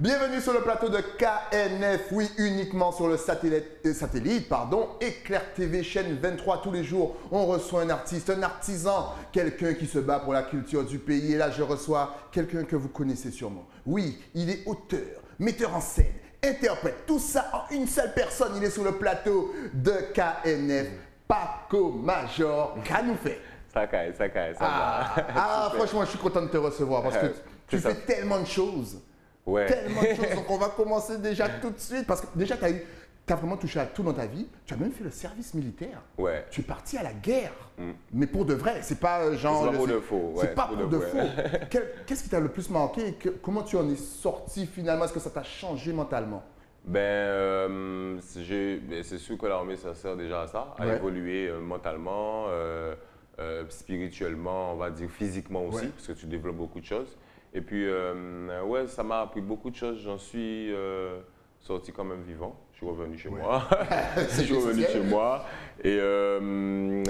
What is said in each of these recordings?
Bienvenue sur le plateau de KNF, oui, uniquement sur le satellite, Éclair TV, chaîne 23 tous les jours. On reçoit un artiste, un artisan, quelqu'un qui se bat pour la culture du pays. Et là, je reçois quelqu'un que vous connaissez sûrement. Oui, il est auteur, metteur en scène, interprète, tout ça en une seule personne. Il est sur le plateau de KNF, Paco Major. Qu'a nous fait? Ça caille, ça va. Franchement, je suis content de te recevoir parce que tu fais tellement de choses. Ouais. Tellement de choses. Donc, on va commencer déjà tout de suite. Parce que déjà, tu as vraiment touché à tout dans ta vie. Tu as même fait le service militaire. Ouais. Tu es parti à la guerre. Mais pour de vrai. C'est pas genre. C'est pas pour de faux. C'est pas pour de faux. Qu'est-ce qui t'a le plus marqué et comment tu en es sorti finalement? Est-ce que ça t'a changé mentalement? C'est sûr que l'armée, ça sert déjà à ça, à évoluer mentalement, spirituellement, on va dire physiquement aussi, parce que tu développes beaucoup de choses. Et puis, ouais, ça m'a appris beaucoup de choses. J'en suis sorti quand même vivant. Je suis revenu chez moi. Je suis revenu chez moi. Et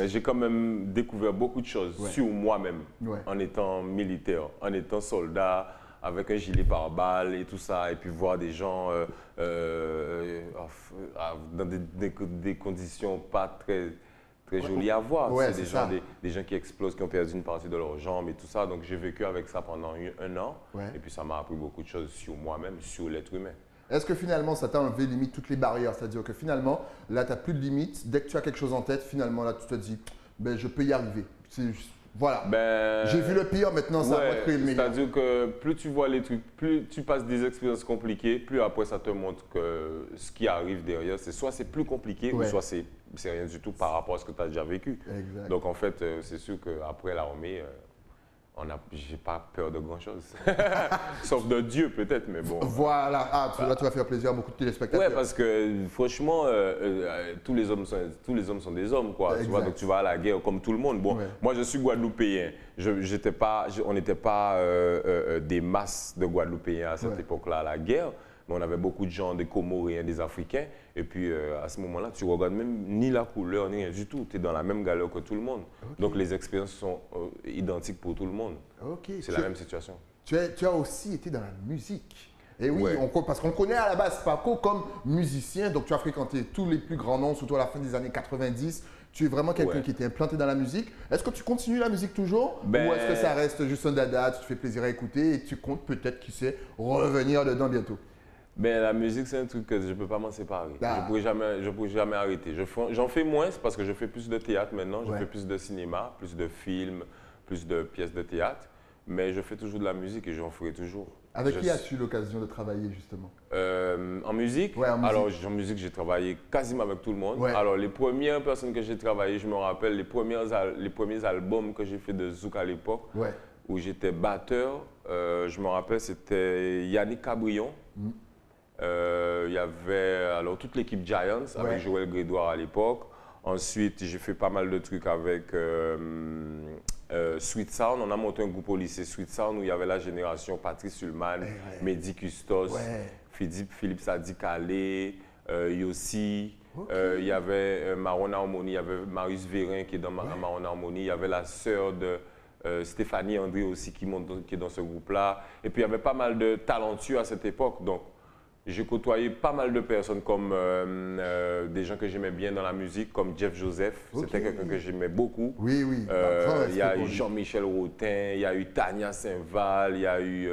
j'ai quand même découvert beaucoup de choses sur moi-même, en étant militaire, en étant soldat, avec un gilet pare-balles et tout ça. Et puis voir des gens dans des conditions pas très joli à voir. Ouais, c'est des gens qui explosent, qui ont perdu une partie de leurs jambes et tout ça. Donc j'ai vécu avec ça pendant un an. Et puis ça m'a appris beaucoup de choses sur moi-même, sur l'être humain. Est-ce que finalement ça t'a enlevé limite toutes les barrières? C'est-à-dire que finalement, là tu n'as plus de limites. Dès que tu as quelque chose en tête, finalement là tu te dis, ben, je peux y arriver. Voilà. J'ai vu le pire, maintenant ça va créer le meilleur. C'est-à-dire que plus tu vois les trucs, plus tu passes des expériences compliquées, plus après ça te montre que ce qui arrive derrière, c'est soit c'est plus compliqué ou soit c'est rien du tout par rapport à ce que tu as déjà vécu. Exact. Donc en fait, c'est sûr qu'après l'armée, j'ai pas peur de grand-chose. Sauf de Dieu peut-être, mais bon. Voilà. Là tu vas faire plaisir à beaucoup de téléspectateurs. Ouais, parce que franchement, tous les hommes sont des hommes, quoi. Tu vois, donc tu vas à la guerre comme tout le monde. Bon, moi je suis guadeloupéen. On n'était pas des masses de Guadeloupéens à cette époque-là à la guerre. Mais on avait beaucoup de gens, des Comoriens, des Africains. Et puis, à ce moment-là, tu ne regardes même ni la couleur, ni rien du tout. Tu es dans la même galère que tout le monde. Donc, les expériences sont identiques pour tout le monde. C'est la même situation. Tu as aussi été dans la musique. Et oui, parce qu'on connaît à la base Paco comme musicien. Donc, tu as fréquenté tous les plus grands noms, surtout à la fin des années 90. Tu es vraiment quelqu'un qui était implanté dans la musique. Est-ce que tu continues la musique toujours? Ou est-ce que ça reste juste un dada, tu te fais plaisir à écouter et tu comptes peut-être, qui sait, revenir dedans bientôt? La musique, c'est un truc que je ne peux pas m'en séparer. Je ne pourrais jamais arrêter. J'en fais moins parce que je fais plus de théâtre maintenant. Je fais plus de cinéma, plus de films, plus de pièces de théâtre. Mais je fais toujours de la musique et j'en ferai toujours. Avec qui as-tu l'occasion de travailler justement? En musique? En musique. Alors, en musique, j'ai travaillé quasiment avec tout le monde. Alors, les premières personnes que j'ai travaillé, je me rappelle les premiers albums que j'ai fait de Zouk à l'époque, où j'étais batteur. Je me rappelle, c'était Yannick Cabrion. Il y avait alors toute l'équipe Giants avec Joël Grédoire à l'époque. Ensuite, j'ai fait pas mal de trucs avec Sweet Sound. On a monté un groupe au lycée Sweet Sound où il y avait la génération Patrice Sulman, Mehdi Custos, Philippe Sadi Calais, Yossi. Il y avait Marron Harmonie, il y avait Marius Vérin qui est dans Marron Harmonie. Il y avait la sœur de Stéphanie André aussi qui est dans ce groupe-là. Et puis il y avait pas mal de talentueux à cette époque. Donc, j'ai côtoyé pas mal de personnes comme des gens que j'aimais bien dans la musique, comme Jeff Joseph. C'était quelqu'un que j'aimais beaucoup. Oui. Il y a eu Jean-Michel Rotin, il y a eu Tania Saint-Val, il y a eu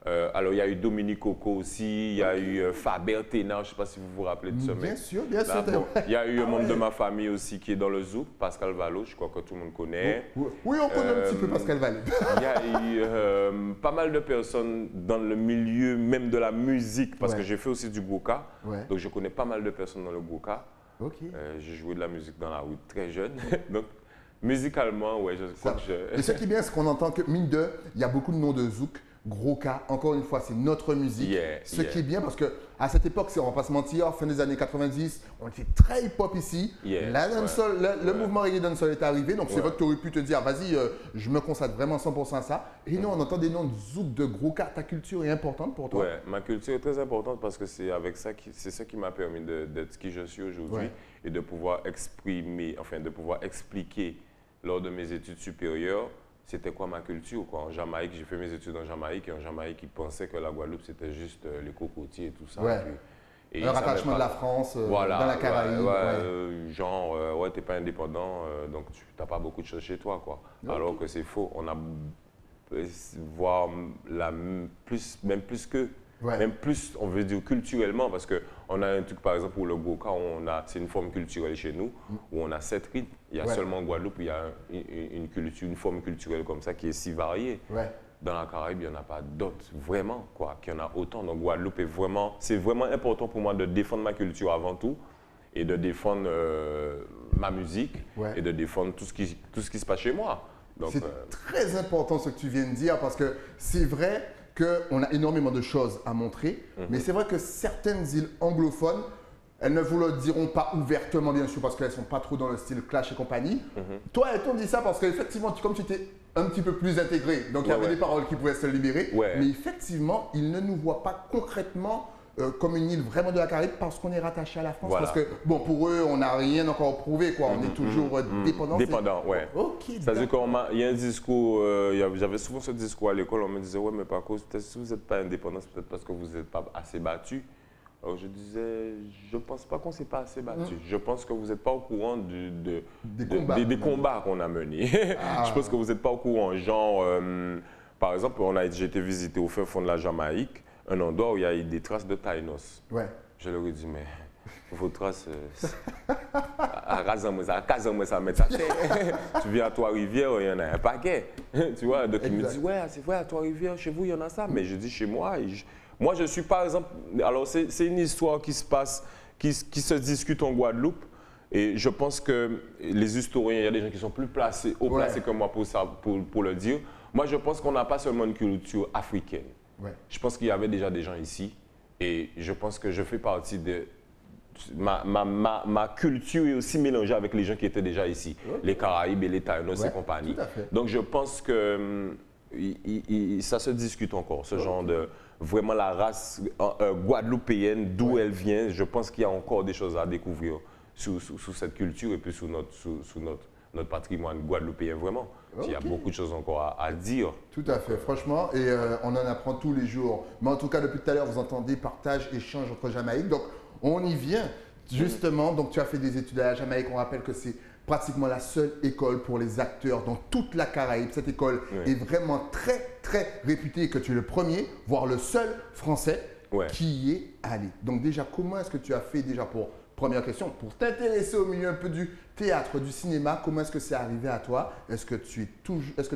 il y a eu Dominique Coco aussi, il y a eu Faber Ténard, je ne sais pas si vous vous rappelez de ce mec. Bien sûr. Il y a eu un membre de ma famille aussi qui est dans le Zouk, Pascal Valo, je crois que tout le monde connaît. Oui, on connaît un petit peu Pascal Valo. Il y a eu pas mal de personnes dans le milieu même de la musique, parce que j'ai fait aussi du Goka, donc je connais pas mal de personnes dans le Goka. J'ai joué de la musique dans la rue très jeune, donc musicalement, je crois que je... Et ce qui est bien, c'est qu'on entend que, mine de, il y a beaucoup de noms de Zouk. Gros cas, encore une fois, c'est notre musique. Ce qui est bien parce qu'à cette époque, on ne va pas se mentir, fin des années 90, on était très hip-hop ici. Le mouvement reggae dancehall est arrivé, donc c'est vrai que tu aurais pu te dire, vas-y, je me consacre vraiment 100% à ça. Et non, on entend des noms de zouk, de gros cas. Ta culture est importante pour toi? Oui, ma culture est très importante parce que c'est avec ça c'est ça qui m'a permis d'être qui je suis aujourd'hui et de pouvoir exprimer, enfin de pouvoir expliquer lors de mes études supérieures c'était quoi ma culture, quoi. En Jamaïque, j'ai fait mes études en Jamaïque, et en Jamaïque, ils pensaient que la Guadeloupe, c'était juste les cocotiers et tout ça. Ouais. Et un rattachement de la France voilà, dans la Caraïbe. Genre, t'es pas indépendant, donc tu n'as pas beaucoup de choses chez toi, quoi. Okay. Alors que c'est faux. On a, voire même plus que, même plus, on veut dire culturellement, parce qu'on a un truc, par exemple, pour le Goka, c'est une forme culturelle chez nous, où on a 7 rythmes. Il y a seulement en Guadeloupe, il y a une forme culturelle comme ça qui est si variée. Dans la Caraïbe, il n'y en a pas d'autres, vraiment, quoi, qu'il y en a autant. Donc, Guadeloupe c'est vraiment important pour moi de défendre ma culture avant tout, et de défendre ma musique, et de défendre tout ce qui se passe chez moi. C'est très important ce que tu viens de dire, parce que c'est vrai qu'on a énormément de choses à montrer, mais c'est vrai que certaines îles anglophones, elles ne vous le diront pas ouvertement, bien sûr, parce qu'elles ne sont pas trop dans le style clash et compagnie. Toi, elles t'ont dit ça parce qu'effectivement, comme tu étais un petit peu plus intégré, donc il y avait des paroles qui pouvaient se libérer, mais effectivement, ils ne nous voient pas concrètement comme une île vraiment de la Caraïbe parce qu'on est rattaché à la France. Parce que, bon, pour eux, on n'a rien encore prouvé, quoi. On est toujours dépendant. Dépendant, ouais. Ok. C'est-à-dire qu'il y a un discours, j'avais souvent ce discours à l'école, on me disait, ouais, mais par contre, si vous n'êtes pas indépendant, c'est peut-être parce que vous n'êtes pas assez battu. Alors je disais, je ne pense pas qu'on ne s'est pas assez battu. Je pense que vous n'êtes pas au courant des combats qu'on a menés. Je pense que vous n'êtes pas au courant. Genre, par exemple, j'ai été visiter au fin fond de la Jamaïque, un endroit où il y a des traces de Taïnos. Je leur ai dit, mais vos traces, à Kazan, ça met ta tête. Tu viens à Trois-Rivières, il y en a un paquet. Tu vois, donc il me dit, ouais, c'est vrai, à Trois-Rivières, chez vous, il y en a ça. Mais je dis, chez moi, moi, je suis par exemple, alors c'est une histoire qui se passe, qui se discute en Guadeloupe, et je pense que les historiens, il y a des gens qui sont plus placés que moi pour le dire. Moi, je pense qu'on n'a pas seulement une culture africaine. Je pense qu'il y avait déjà des gens ici, et je pense que je fais partie de... Ma culture est aussi mélangée avec les gens qui étaient déjà ici, les Caraïbes et les Taïnos et compagnie. Donc, je pense que ça se discute encore, ce genre de... Vraiment la race guadeloupéenne, d'où elle vient, je pense qu'il y a encore des choses à découvrir sous cette culture et puis sous notre patrimoine guadeloupéen, vraiment. Il y a beaucoup de choses encore à dire. Tout à fait, franchement, et on en apprend tous les jours. Mais en tout cas, depuis tout à l'heure, vous entendez partage, échange entre Jamaïque. Donc, on y vient, justement. Donc, tu as fait des études à la Jamaïque. On rappelle que c'est pratiquement la seule école pour les acteurs dans toute la Caraïbe. Cette école est vraiment très, très réputée, que tu es le premier, voire le seul Français qui y est allé. Donc déjà, comment est-ce que tu as fait déjà pour, première question, pour t'intéresser au milieu un peu du théâtre, du cinéma, comment est-ce que c'est arrivé à toi? Est-ce que tu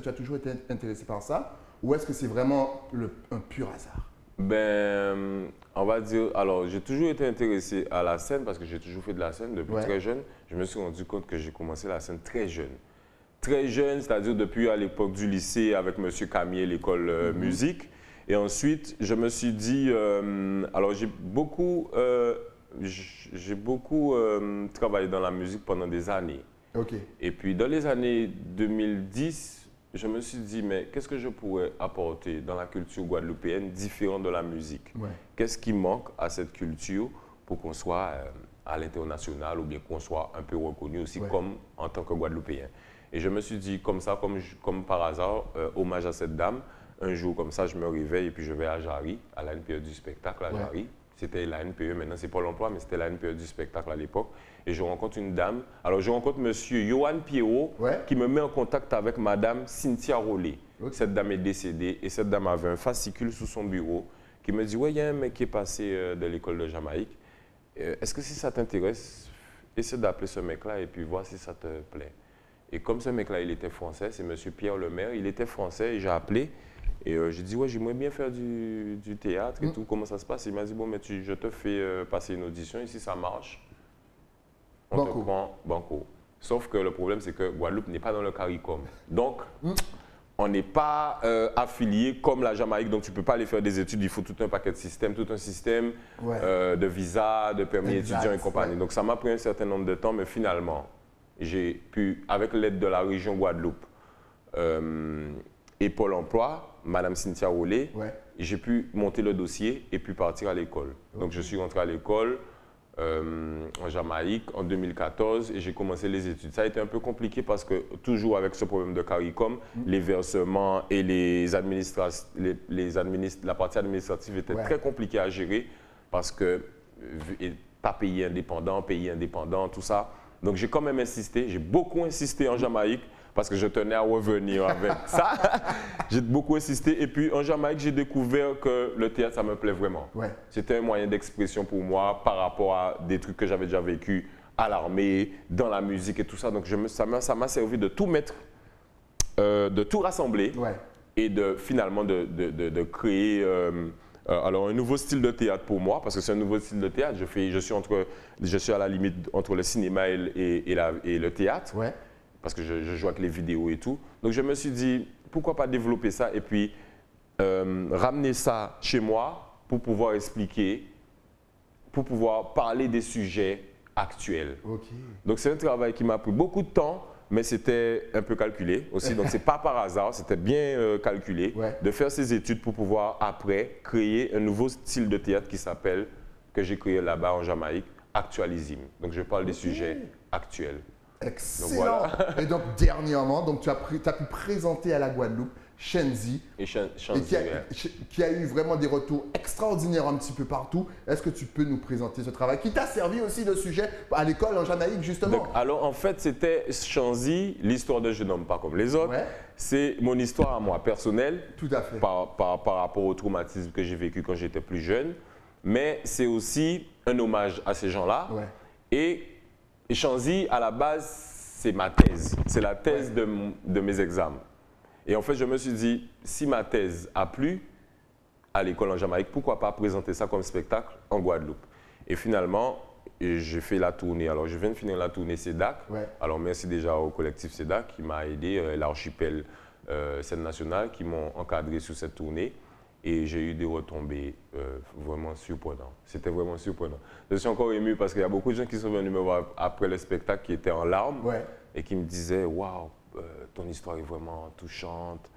as toujours été intéressé par ça, ou est-ce que c'est vraiment un pur hasard? Ben, on va dire, alors j'ai toujours été intéressé à la scène parce que j'ai toujours fait de la scène depuis très jeune. Je me suis rendu compte que j'ai commencé la scène très jeune. Très jeune, c'est-à-dire depuis à l'époque du lycée avec M. Camier, l'école musique. Et ensuite, je me suis dit, alors j'ai beaucoup travaillé dans la musique pendant des années. Et puis dans les années 2010, je me suis dit, mais qu'est-ce que je pourrais apporter dans la culture guadeloupéenne différent de la musique? Qu'est-ce qui manque à cette culture pour qu'on soit à l'international ou bien qu'on soit un peu reconnu aussi comme en tant que Guadeloupéen? Et je me suis dit, comme ça, comme par hasard, hommage à cette dame, un jour comme ça, je me réveille et puis je vais à Jarry, à la NPE du spectacle à Jarry. C'était la NPE, maintenant c'est Pôle emploi, mais c'était la NPE du spectacle à l'époque. Et je rencontre une dame. Alors je rencontre monsieur Johan Pierrot qui me met en contact avec madame Cynthia Rollet. Cette dame est décédée et cette dame avait un fascicule sous son bureau qui me dit, ouais, il y a un mec qui est passé de l'école de Jamaïque. Est-ce que si ça t'intéresse, essaie d'appeler ce mec-là et puis voir si ça te plaît. Et comme ce mec-là, il était français, c'est monsieur Pierre Lemaire, il était français et j'ai appelé. Et j'ai dit, ouais, j'aimerais bien faire du théâtre et tout, comment ça se passe? Il m'a dit, bon, mais je te fais passer une audition et si ça marche, on te prend banco. Sauf que le problème, c'est que Guadeloupe n'est pas dans le CARICOM. Donc, on n'est pas affilié comme la Jamaïque, donc tu ne peux pas aller faire des études, il faut tout un paquet de systèmes, tout un système de visa, de permis étudiant et compagnie. Donc, ça m'a pris un certain nombre de temps, mais finalement, j'ai pu, avec l'aide de la région Guadeloupe et Pôle emploi, Madame Cynthia Rollet, j'ai pu monter le dossier et puis partir à l'école. Donc, je suis rentré à l'école. en Jamaïque en 2014 et j'ai commencé les études. Ça a été un peu compliqué parce que toujours avec ce problème de CARICOM, les versements et la partie administrative était très compliquée à gérer parce que pas pays indépendant, tout ça. Donc j'ai quand même insisté, j'ai beaucoup insisté en Jamaïque parce que je tenais à revenir avec ça. J'ai beaucoup insisté et puis en Jamaïque, j'ai découvert que le théâtre, ça me plaît vraiment. C'était un moyen d'expression pour moi par rapport à des trucs que j'avais déjà vécu à l'armée, dans la musique et tout ça. Donc ça m'a servi de tout mettre, de tout rassembler et finalement de créer alors un nouveau style de théâtre pour moi, parce que c'est un nouveau style de théâtre. Je suis à la limite entre le cinéma et le théâtre. Parce que je joue avec les vidéos et tout. Donc je me suis dit, pourquoi pas développer ça et puis ramener ça chez moi pour pouvoir expliquer, pour pouvoir parler des sujets actuels. Donc c'est un travail qui m'a pris beaucoup de temps, mais c'était un peu calculé aussi. Donc c'est pas par hasard, c'était bien calculé de faire ces études pour pouvoir après créer un nouveau style de théâtre que j'ai créé là-bas en Jamaïque, Actualisime. Donc je parle des sujets actuels. Excellent. Donc, voilà. Et donc, dernièrement, donc, tu as pu présenter à la Guadeloupe Shenzi, qui a eu vraiment des retours extraordinaires un petit peu partout. Est-ce que tu peux nous présenter ce travail qui t'a servi aussi de sujet à l'école en Jamaïque, justement? Donc, alors, en fait, c'était Shenzi, l'histoire d'un jeune homme pas comme les autres. C'est mon histoire à moi, personnelle. Tout à fait. Par rapport au traumatisme que j'ai vécu quand j'étais plus jeune. Mais c'est aussi un hommage à ces gens-là. Et Shenzi, à la base, c'est ma thèse. C'est la thèse de mes examens. Et en fait, je me suis dit, si ma thèse a plu à l'école en Jamaïque, pourquoi pas présenter ça comme spectacle en Guadeloupe? Et finalement, j'ai fait la tournée. Alors, je viens de finir la tournée CEDAC. Alors, merci déjà au collectif CEDAC qui m'a aidé, l'archipel Scène Nationale, qui m'ont encadré sur cette tournée. Et j'ai eu des retombées vraiment surprenantes. C'était vraiment surprenant. Je suis encore ému parce qu'il y a beaucoup de gens qui sont venus me voir après le spectacle qui étaient en larmes et qui me disaient « Waouh, ton histoire est vraiment touchante.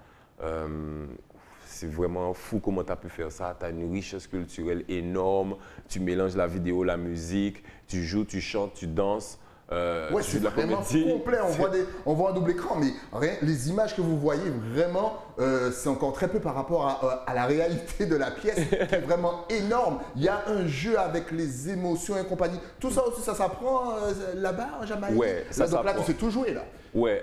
C'est vraiment fou comment tu as pu faire ça. Tu as une richesse culturelle énorme. Tu mélanges la vidéo, la musique, tu joues, tu chantes, tu danses. » c'est vraiment complet, on voit un double écran, mais les images que vous voyez, vraiment, c'est encore très peu par rapport à la réalité de la pièce, qui est vraiment énorme. Il y a un jeu avec les émotions et compagnie. Tout ça aussi, ça s'apprend là-bas en Jamaïque? Donc là, tu sais tout jouer, là?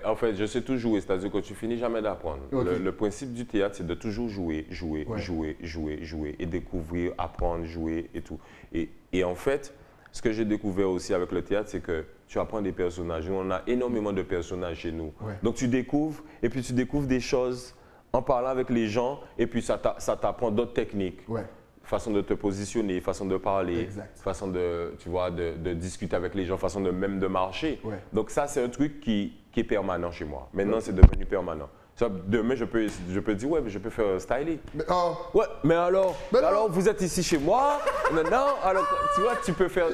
En fait, je sais tout jouer, c'est-à-dire que tu finis jamais d'apprendre. Le principe du théâtre, c'est de toujours jouer, jouer et découvrir, apprendre, jouer et tout. Et en fait, ce que j'ai découvert aussi avec le théâtre, c'est que tu apprends des personnages. Nous, on a énormément de personnages chez nous. Donc, tu découvres, et puis tu découvres des choses en parlant avec les gens, et puis ça t'apprend d'autres techniques. Façon de te positionner, façon de parler, façon de, tu vois, de discuter avec les gens, façon même de marcher. Donc, ça, c'est un truc qui est permanent chez moi. Maintenant, c'est devenu permanent. Demain, je peux dire, mais je peux faire styler. Mais alors, vous êtes ici chez moi. Non, alors, tu vois, tu peux faire.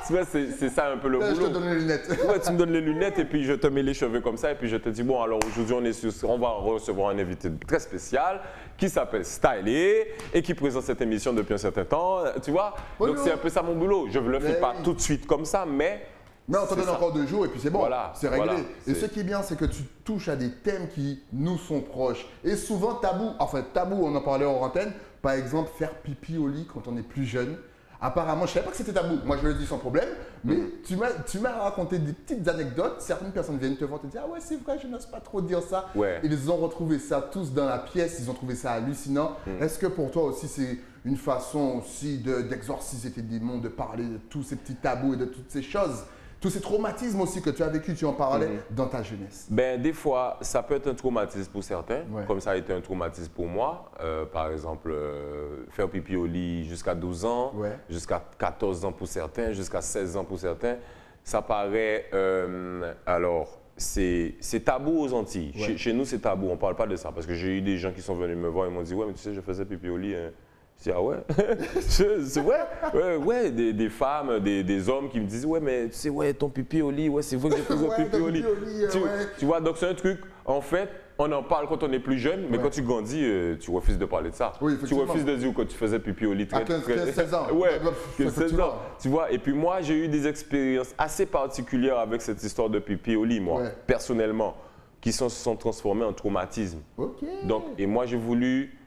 Tu vois, c'est ça un peu le boulot. Je te donne les lunettes. Tu me donnes les lunettes et puis je te mets les cheveux comme ça. Et puis je te dis, bon, alors aujourd'hui, on va recevoir un invité très spécial qui s'appelle Stylé et qui présente cette émission depuis un certain temps. Tu vois? Donc, c'est un peu ça mon boulot. Je ne le fais pas tout de suite comme ça, mais on te donne encore 2 jours et puis c'est bon, c'est réglé. Et ce qui est bien, c'est que tu touches à des thèmes qui nous sont proches. Et souvent tabou, on en parlait hors antenne, par exemple faire pipi au lit quand on est plus jeune. Apparemment, je ne savais pas que c'était tabou, moi je le dis sans problème, mais tu m'as raconté des petites anecdotes. Certaines personnes viennent te voir et te dire « Ah ouais, c'est vrai, je n'ose pas trop dire ça ». Ils ont retrouvé ça tous dans la pièce, ils ont trouvé ça hallucinant. Est-ce que pour toi aussi, c'est une façon aussi d'exorciser tes démons, de parler de tous ces petits tabous et de toutes ces choses, tous ces traumatismes aussi que tu as vécu, tu en parlais dans ta jeunesse? Des fois, ça peut être un traumatisme pour certains, comme ça a été un traumatisme pour moi. Par exemple, faire pipi au lit jusqu'à 12 ans, jusqu'à 14 ans pour certains, jusqu'à 16 ans pour certains. Ça paraît, alors, c'est tabou aux Antilles. Chez nous, c'est tabou, on ne parle pas de ça. Parce que j'ai eu des gens qui sont venus me voir et m'ont dit « Ouais, mais tu sais, je faisais pipi au lit. Hein. » Je dis, ah ouais, c'est vrai, des femmes, des hommes qui me disent, ouais, mais tu sais, ton pipi au lit, c'est vrai que j'ai fait un pipi au lit. Tu vois, donc c'est un truc, en fait, on en parle quand on est plus jeune, mais quand tu grandis, tu refuses de parler de ça. Oui, tu refuses de dire que tu faisais pipi au lit à 15-16 ans. Ouais, 15-16 ans. Tu vois, et puis moi, j'ai eu des expériences assez particulières avec cette histoire de pipi au lit, moi, personnellement, qui se sont transformées en traumatisme. OK. Donc, et moi, j'ai voulu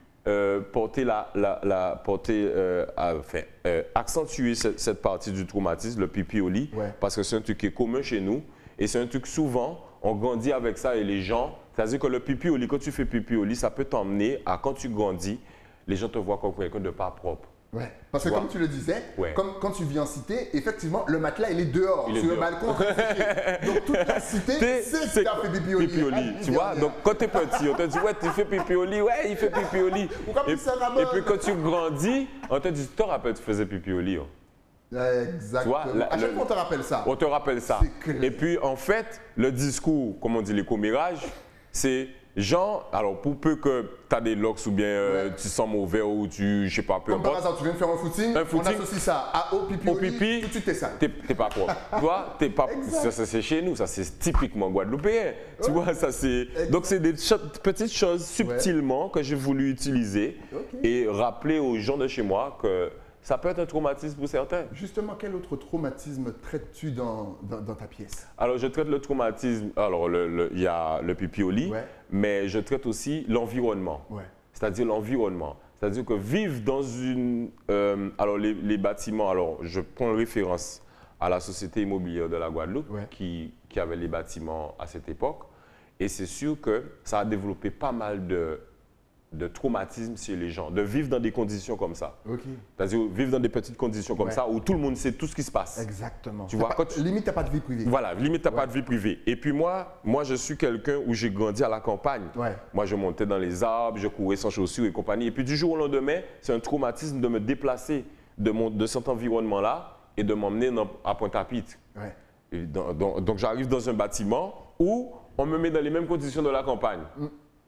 accentuer cette partie du traumatisme, le pipi au lit, parce que c'est un truc qui est commun chez nous et c'est un truc souvent, on grandit avec ça et les gens, c'est-à-dire que le pipi au lit, quand tu fais pipi au lit, ça peut t'emmener à quand tu grandis, les gens te voient comme quelqu'un de pas propre. Ouais. Parce que comme tu le disais, comme quand tu vis en cité, effectivement, le matelas, il est dehors, sur le balcon. Donc toute la cité, c'est que tu as fait pipi au lit. Tu vois, donc quand tu es petit, on te dit, ouais, tu fais pipi au lit, ouais, il fait pipi au lit. Et puis quand tu grandis, on te dit, tu te rappelles, tu faisais pipi au lit. Exactement. À chaque fois, on te rappelle ça. On te rappelle ça. Et puis, en fait, le discours, comme on dit, les commérages, c'est genre, alors pour peu que tu as des locks ou bien tu sens mauvais ou tu, je sais pas, peu importe. Comme par exemple, tu viens de faire un footing, on associe ça au pipi au lit, tout de suite t'es sale. T'es pas propre. Tu vois, t'es pas. Ça c'est chez nous, ça c'est typiquement guadeloupéen. Tu vois, ça c'est. Donc c'est des petites choses subtilement que j'ai voulu utiliser et rappeler aux gens de chez moi que ça peut être un traumatisme pour certains. Justement, quel autre traumatisme traites-tu dans ta pièce? Alors, je traite le traumatisme, alors il y a le pipi au lit, mais je traite aussi l'environnement. C'est-à-dire l'environnement. C'est-à-dire que vivre dans une... alors, les bâtiments, alors je prends référence à la Société immobilière de la Guadeloupe qui avait les bâtiments à cette époque. Et c'est sûr que ça a développé pas mal de traumatisme chez les gens, de vivre dans des conditions comme ça. C'est-à-dire vivre dans des petites conditions comme ça où tout le monde sait tout ce qui se passe. Exactement. Tu vois, limite, tu n'as pas de vie privée. Voilà, limite, tu n'as pas de vie privée. Et puis moi, je suis quelqu'un où j'ai grandi à la campagne. Moi, je montais dans les arbres, je courais sans chaussures et compagnie. Et puis du jour au lendemain, c'est un traumatisme de me déplacer de cet environnement-là et de m'emmener à Pointe-à-Pitre. Donc j'arrive dans un bâtiment où on me met dans les mêmes conditions de la campagne.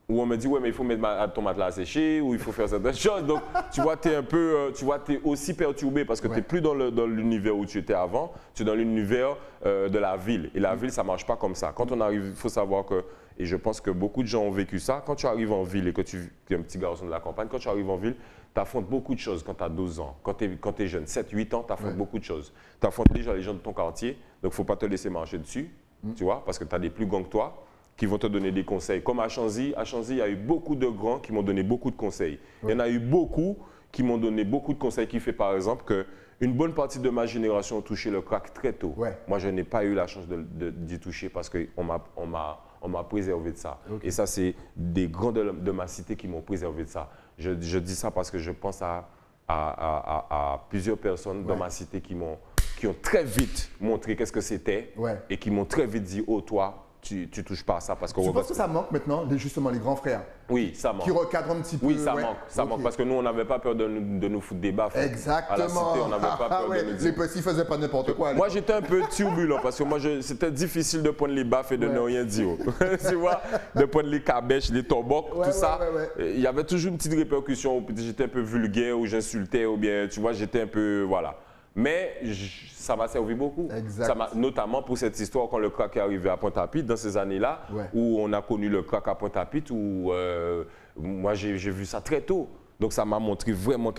Où on me dit, ouais, mais il faut mettre ton matelas à sécher, ou il faut faire certaines choses. Donc, tu vois, tu es aussi perturbé parce que tu n'es plus dans l'univers où tu étais avant, tu es dans l'univers de la ville. Et la ville, ça ne marche pas comme ça. Quand on arrive, il faut savoir que, et je pense que beaucoup de gens ont vécu ça, quand tu arrives en ville et que tu es un petit garçon de la campagne, quand tu arrives en ville, tu affrontes beaucoup de choses quand tu as 12 ans. Quand tu es jeune, 7-8 ans, tu affrontes beaucoup de choses. Tu affrontes déjà les gens de ton quartier, donc il ne faut pas te laisser marcher dessus, tu vois, parce que tu as des plus grands que toi, qui vont te donner des conseils. Comme à Chanzy, il y a eu beaucoup de grands qui m'ont donné beaucoup de conseils. Il y en a eu beaucoup qui m'ont donné beaucoup de conseils, qui fait par exemple qu'une bonne partie de ma génération a touché le crack très tôt. Moi, je n'ai pas eu la chance d'y toucher parce qu'on m'a préservé de ça. Et ça, c'est des grands de ma cité qui m'ont préservé de ça. Je dis ça parce que je pense à plusieurs personnes dans ma cité qui ont très vite montré qu'est-ce que c'était et qui m'ont très vite dit, oh toi, tu ne touches pas à ça parce que... Tu penses que ça manque maintenant, justement, les grands frères? Oui, ça manque. Qui recadrent un petit peu? Oui, ça manque. Ça manque parce que nous, on n'avait pas peur de nous foutre des baffes. Exactement. À la cité, on n'avait pas peur de nous dire... Les petits ne faisaient pas n'importe quoi. Moi, j'étais un peu turbulent parce que moi, c'était difficile de prendre les baffes et de ne rien dire. Tu vois, de prendre les cabèches, les tobocs, tout ça. Il y avait toujours une petite répercussion où j'étais un peu vulgaire, où j'insultais, ou bien, tu vois, j'étais un peu... Voilà. Mais ça m'a servi beaucoup, notamment pour cette histoire quand le crack est arrivé à Pointe-à-Pitre, dans ces années-là, où on a connu le crack à Pointe-à-Pitre, où moi j'ai vu ça très tôt. Donc ça m'a montré vraiment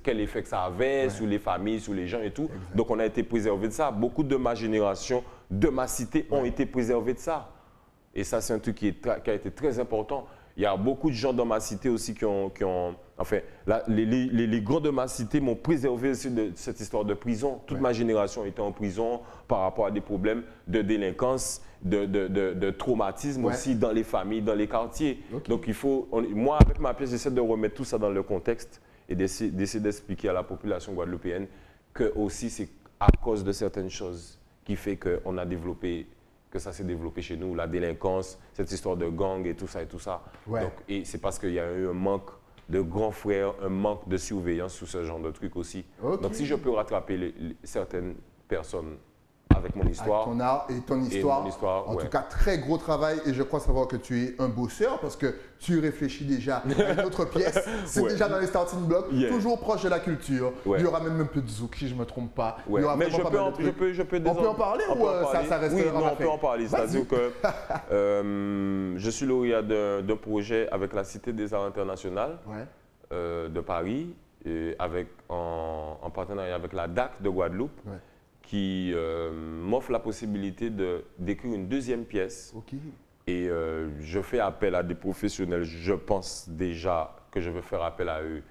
quel effet que ça avait sur les familles, sur les gens et tout. Donc on a été préservé de ça. Beaucoup de ma génération, de ma cité, ont été préservés de ça. Et ça, c'est un truc qui a été très important. Il y a beaucoup de gens dans ma cité aussi qui ont enfin, les grands de ma cité m'ont préservé aussi de cette histoire de prison. Toute ma génération était en prison par rapport à des problèmes de délinquance, de traumatisme aussi dans les familles, dans les quartiers. Donc, moi, avec ma pièce, j'essaie de remettre tout ça dans le contexte et d'essayer d'expliquer à la population guadeloupéenne que aussi c'est à cause de certaines choses qui fait qu'on a développé que ça s'est développé chez nous, la délinquance, cette histoire de gang et tout ça et tout ça. Donc, et c'est parce qu'il y a eu un manque de grands frères, un manque de surveillance sur ce genre de trucs aussi. Donc si je peux rattraper certaines personnes avec mon histoire. Avec ton art et ton histoire. mon histoire, en ouais. tout cas, très gros travail et je crois savoir que tu es un bosseur parce que tu réfléchis déjà à une autre pièce. C'est Ouais. déjà dans les starting blocks, Yeah. toujours proche de la culture. Ouais. Il y aura même un peu de zouk si je ne me trompe pas. Ouais. Il y aura Mais vraiment pas mal de trucs. on On peut en parler ou ça reste Oui, en non, on affaire? peut en parler. Vas-y. C'est-à-dire que je suis lauréat d'un projet avec la Cité des Arts Internationales Ouais. de Paris, et en partenariat avec la DAC de Guadeloupe, Ouais. qui m'offre la possibilité d'écrire une deuxième pièce. Ok. Et je fais appel à des professionnels. Je pense déjà que je veux faire appel à eux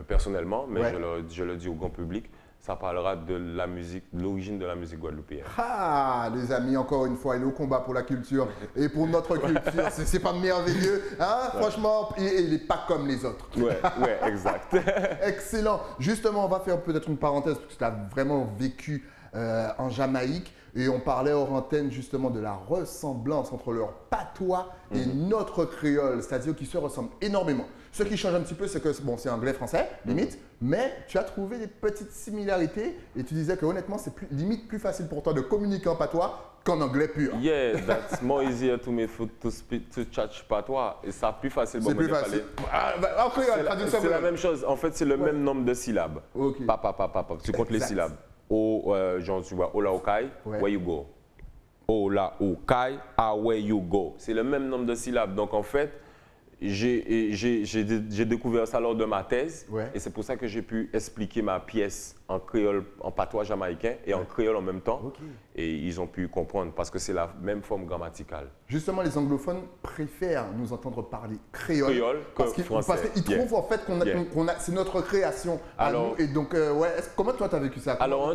personnellement, mais Ouais. je le dis au grand public. Ça parlera de la musique, de l'origine de la musique guadeloupéenne. Ah, les amis, encore une fois, il est au combat pour la culture et pour notre culture. C'est pas merveilleux, hein? Ouais. Franchement, il n'est pas comme les autres. Ouais, exact. Excellent. Justement, on va faire peut-être une parenthèse parce que tu as vraiment vécu en Jamaïque et on parlait hors antenne justement de la ressemblance entre leur patois et notre créole, c'est-à-dire qu'ils se ressemblent énormément. Ce qui change un petit peu, c'est que bon, c'est anglais-français, limite, mais tu as trouvé des petites similarités et tu disais que honnêtement, c'est limite plus facile pour toi de communiquer en patois qu'en anglais pur. Yeah, that's more easier to me to speak to chat patois. Et ça plus facile. C'est plus facile. En créole, c'est la même chose. En fait, c'est le même nombre de syllabes. Ok. Papa. Tu comptes les syllabes. Genre, tu vois, Ola Okai, Ouais. where you go. Ola Okai, where you go. C'est le même nombre de syllabes. Donc, en fait, j'ai découvert ça lors de ma thèse. Ouais. Et c'est pour ça que j'ai pu expliquer ma pièce en créole, en patois jamaïcain et en créole en même temps. Ok. Et ils ont pu comprendre parce que c'est la même forme grammaticale. Justement, les anglophones préfèrent nous entendre parler créole, parce qu'ils français. trouvent en fait qu'on a, c'est notre création à nous. Et donc, ouais, comment toi tu as vécu ça? Alors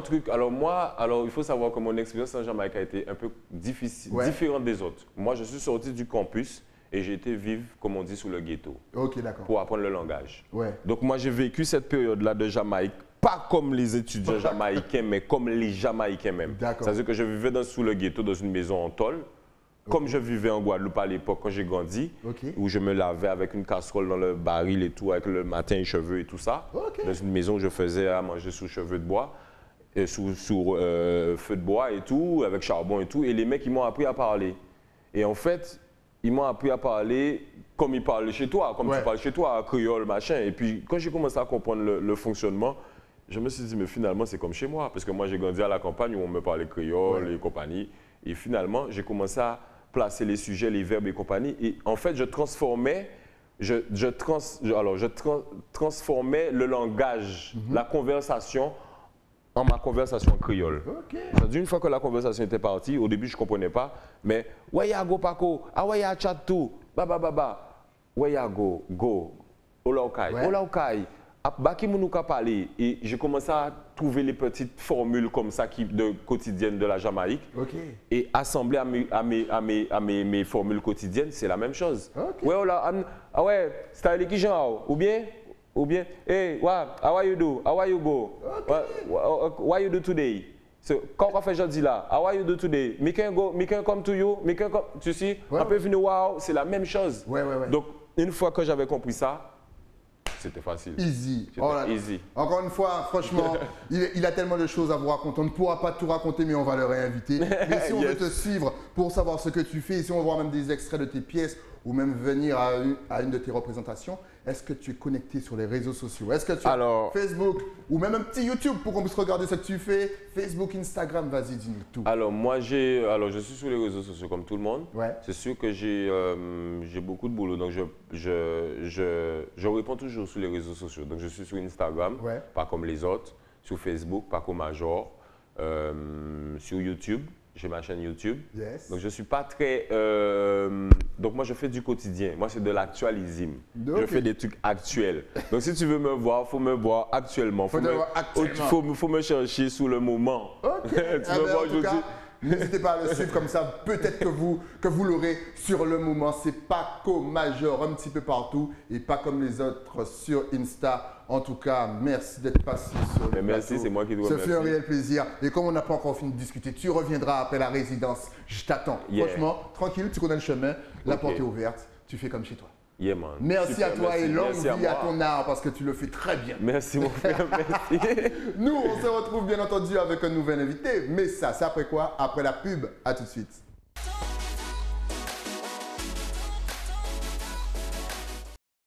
il faut savoir que mon expérience en Jamaïque a été un peu différente des autres. Moi, je suis sorti du campus et j'ai été vivre, comme on dit, sous le ghetto. Ok, d'accord. Pour apprendre le langage. Ouais. Donc moi, j'ai vécu cette période-là de Jamaïque, pas comme les étudiants jamaïcains, mais comme les Jamaïcains même. D'accord. C'est-à-dire que je vivais sous le ghetto, dans une maison en tôle, comme je vivais en Guadeloupe à l'époque, quand j'ai grandi, où je me lavais avec une casserole dans le baril et tout, avec le matin et cheveux et tout ça. Dans une maison où je faisais à manger sous cheveux de bois, et sous feu de bois et tout, avec charbon et tout. Et les mecs, ils m'ont appris à parler. Et en fait, ils m'ont appris à parler comme ils parlent chez toi, comme tu parles chez toi, créole, machin. Et puis, quand j'ai commencé à comprendre le fonctionnement, je me suis dit, mais finalement, c'est comme chez moi. Parce que moi, j'ai grandi à la campagne où on me parlait créole et compagnie. Et finalement, j'ai commencé à placer les sujets, les verbes et compagnie. Et en fait, je transformais transformais le langage, la conversation, en ma conversation créole. C'est-à-dire, une fois que la conversation était partie, au début, je ne comprenais pas, mais « Where ya go, Paco? Ah, where ya chat tout? Ba. Where ya go? Go. Ola Okai. Baki Mounouka parler. » Et j'ai commencé à trouver les petites formules comme ça quotidiennes de la Jamaïque. Et assembler à mes formules quotidiennes, c'est la même chose. Ouais, c'est à l'équipe ou bien, hey, how are you do? How are you go? What you do today? So, quand on fait jeudi là, how are you do today? Me can come to you, tu sais, on peut venir wow, c'est la même chose. Donc, une fois que j'avais compris ça, c'était facile. Easy. Easy. Encore une fois, franchement, il a tellement de choses à vous raconter. On ne pourra pas tout raconter, mais on va le réinviter. Mais si on veut te suivre pour savoir ce que tu fais, si on veut voir même des extraits de tes pièces ou même venir à une de tes représentations, est-ce que tu es connecté sur les réseaux sociaux? Est-ce que tu as Facebook ou même un petit YouTube pour qu'on puisse regarder ce que tu fais? Facebook, Instagram, vas-y, dis-nous tout. Alors, je suis sur les réseaux sociaux comme tout le monde. C'est sûr que j'ai beaucoup de boulot, donc je réponds toujours sur les réseaux sociaux. Donc, je suis sur Instagram, pas comme les autres, sur Facebook, pas comme Major, sur YouTube. J'ai ma chaîne YouTube. Donc, je ne suis pas très... donc, moi, je fais du quotidien. Moi, c'est de l'actualisme. Je fais des trucs actuels. Donc, si tu veux me voir, il faut me voir actuellement. Il faut me chercher sous le moment. Tu me vois aujourd'hui. N'hésitez pas à le suivre comme ça. Peut-être que vous l'aurez sur le moment. C'est Paco Major un petit peu partout et pas comme les autres sur Insta. En tout cas, merci d'être passé sur le plateau. Merci, c'est moi qui dois remercier. Ça fait un réel plaisir. Et comme on n'a pas encore fini de discuter, tu reviendras après la résidence. Je t'attends. Franchement, tranquille, tu connais le chemin. La porte est ouverte. Tu fais comme chez toi. Yeah, man. Merci Super, à toi et longue Merci vie à moi. ton art parce que tu le fais très bien. Merci, mon frère. Merci. Nous, on se retrouve bien entendu avec un nouvel invité. Mais ça, c'est après quoi? Après la pub. À tout de suite.